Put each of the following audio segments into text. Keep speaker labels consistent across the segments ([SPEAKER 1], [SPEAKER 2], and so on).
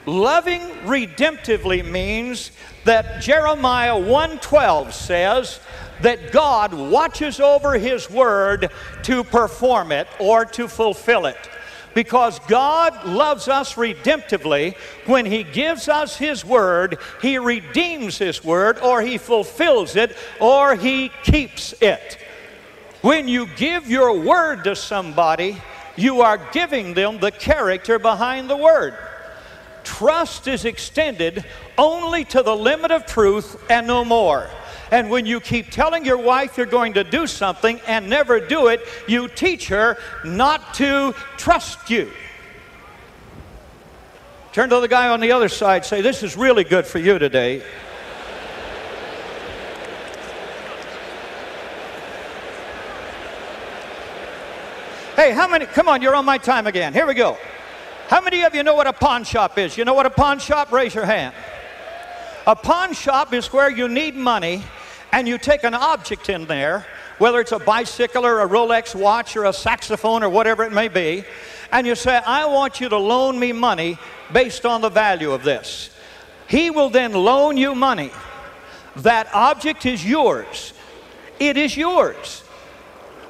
[SPEAKER 1] Loving redemptively means that Jeremiah 1:12 says that God watches over His word to perform it or to fulfill it. Because God loves us redemptively, when He gives us His word, He redeems His word, or He fulfills it, or He keeps it. When you give your word to somebody, you are giving them the character behind the word. Trust is extended only to the limit of truth and no more. And when you keep telling your wife you're going to do something and never do it, you teach her not to trust you. Turn to the guy on the other side, say, this is really good for you today. Hey, how many, come on, you're on my time again. Here we go. How many of you know what a pawn shop is? You know what a pawn shop? Raise your hand. A pawn shop is where you need money and you take an object in there, whether it's a bicycle or a Rolex watch or a saxophone or whatever it may be, and you say, I want you to loan me money based on the value of this. He will then loan you money. That object is yours. It is yours,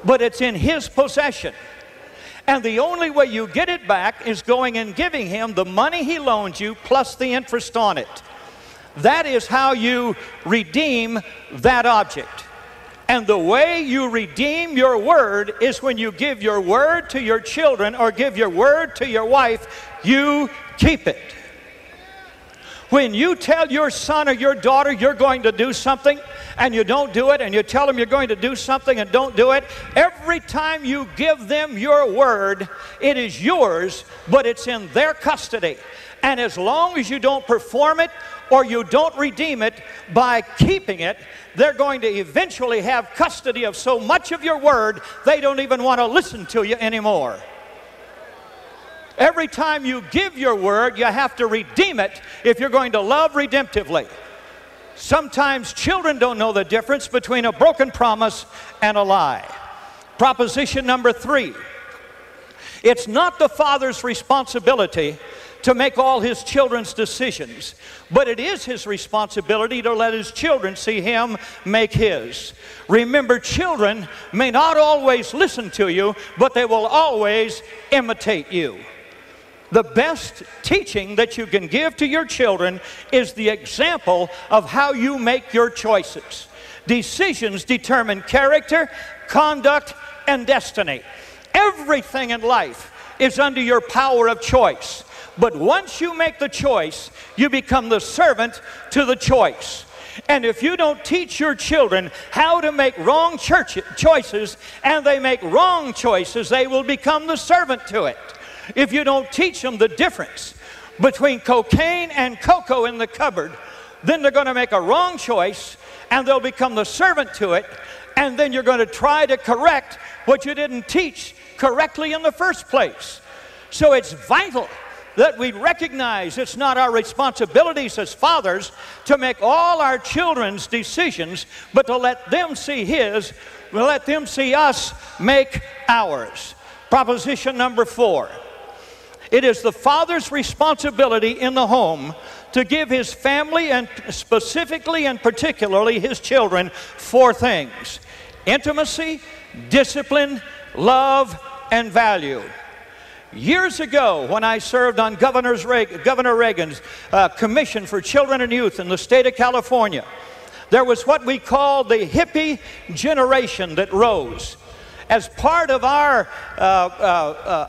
[SPEAKER 1] but it's in his possession. And the only way you get it back is going and giving him the money he loaned you plus the interest on it. That is how you redeem that object. And the way you redeem your word is when you give your word to your children or give your word to your wife, you keep it. When you tell your son or your daughter you're going to do something and you don't do it, and you tell them you're going to do something and don't do it, every time you give them your word, it is yours, but it's in their custody. And as long as you don't perform it or you don't redeem it by keeping it, they're going to eventually have custody of so much of your word, they don't even want to listen to you anymore. Every time you give your word, you have to redeem it if you're going to love redemptively. Sometimes children don't know the difference between a broken promise and a lie. Proposition number 3. It's not the father's responsibility to make all his children's decisions, but it is his responsibility to let his children see him make his. Remember, children may not always listen to you, but they will always imitate you. The best teaching that you can give to your children is the example of how you make your choices. Decisions determine character, conduct, and destiny. Everything in life is under your power of choice. But once you make the choice, you become the servant to the choice. And if you don't teach your children how to make wrong choices, and they make wrong choices, they will become the servant to it. If you don't teach them the difference between cocaine and cocoa in the cupboard, then they're going to make a wrong choice and they'll become the servant to it, and then you're going to try to correct what you didn't teach correctly in the first place. So it's vital that we recognize it's not our responsibilities as fathers to make all our children's decisions, but to let them see his, let them see us make ours. Proposition number 4. It is the father's responsibility in the home to give his family, and specifically and particularly his children, 4 things: intimacy, discipline, love, and value. Years ago, when I served on Governor Reagan's Commission for Children and Youth in the state of California, there was what we called the hippie generation that rose. As part of our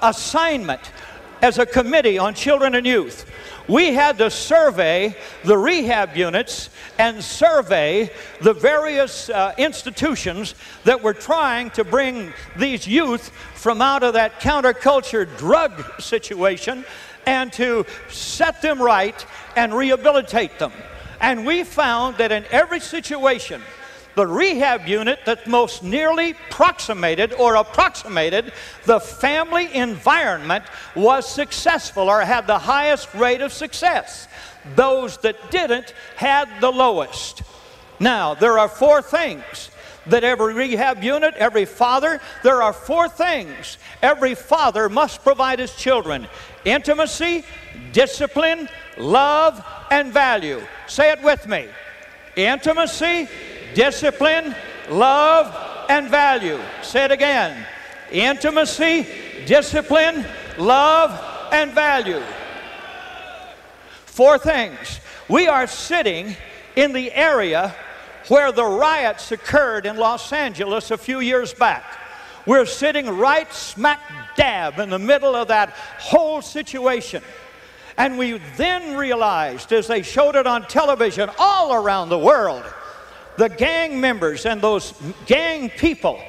[SPEAKER 1] assignment as a committee on children and youth, we had to survey the rehab units and survey the various institutions that were trying to bring these youth from out of that counterculture drug situation and to set them right and rehabilitate them. And we found that in every situation, the rehab unit that most nearly approximated the family environment was successful or had the highest rate of success. Those that didn't had the lowest. Now, there are 4 things that every rehab unit, every father, there are 4 things every father must provide his children: Intimacy, discipline, love, and value. Say it with me. Intimacy, discipline, love, and value. Say it again. Intimacy, discipline, love, and value. 4 things. We are sitting in the area where the riots occurred in Los Angeles a few years back. We're sitting right smack dab in the middle of that whole situation. And we then realized, as they showed it on television all around the world, the gang members and those gang people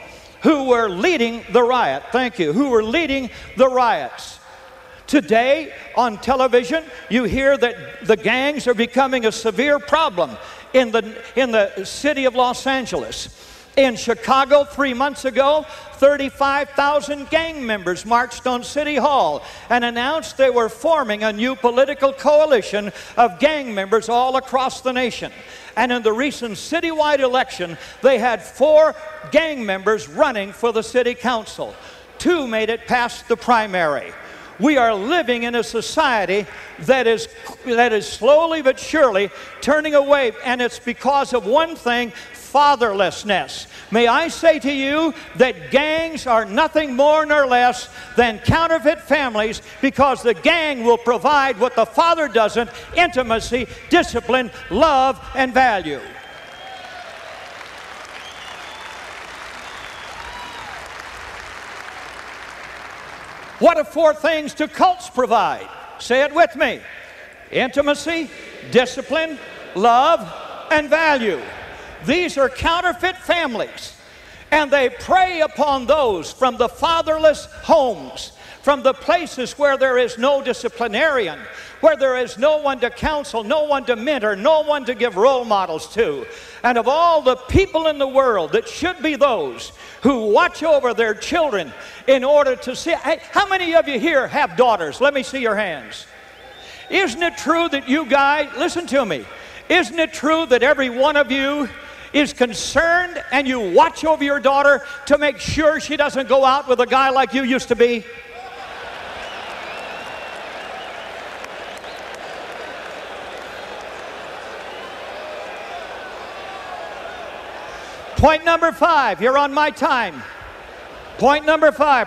[SPEAKER 1] who were leading the riot, who were leading the riots. Today on television, you hear that the gangs are becoming a severe problem in the city of Los Angeles. In Chicago 3 months ago, 35,000 gang members marched on City Hall and announced they were forming a new political coalition of gang members all across the nation. And in the recent citywide election, they had 4 gang members running for the city council. 2 made it past the primary. We are living in a society that is slowly but surely turning away, and it's because of one thing: fatherlessness. May I say to you that gangs are nothing more nor less than counterfeit families, because the gang will provide what the father doesn't: intimacy, discipline, love, and value. What are 4 things do cults provide? Say it with me. Intimacy, discipline, love, and value. These are counterfeit families, and they prey upon those from the fatherless homes, from the places where there is no disciplinarian, where there is no one to counsel, no one to mentor, no one to give role models to. And of all the people in the world that should be those who watch over their children in order to see. Hey, how many of you here have daughters? Let me see your hands. Isn't it true that you guys, listen to me, isn't it true that every one of you is concerned and you watch over your daughter to make sure she doesn't go out with a guy like you used to be? Point number 5, you're on my time. Point number 5.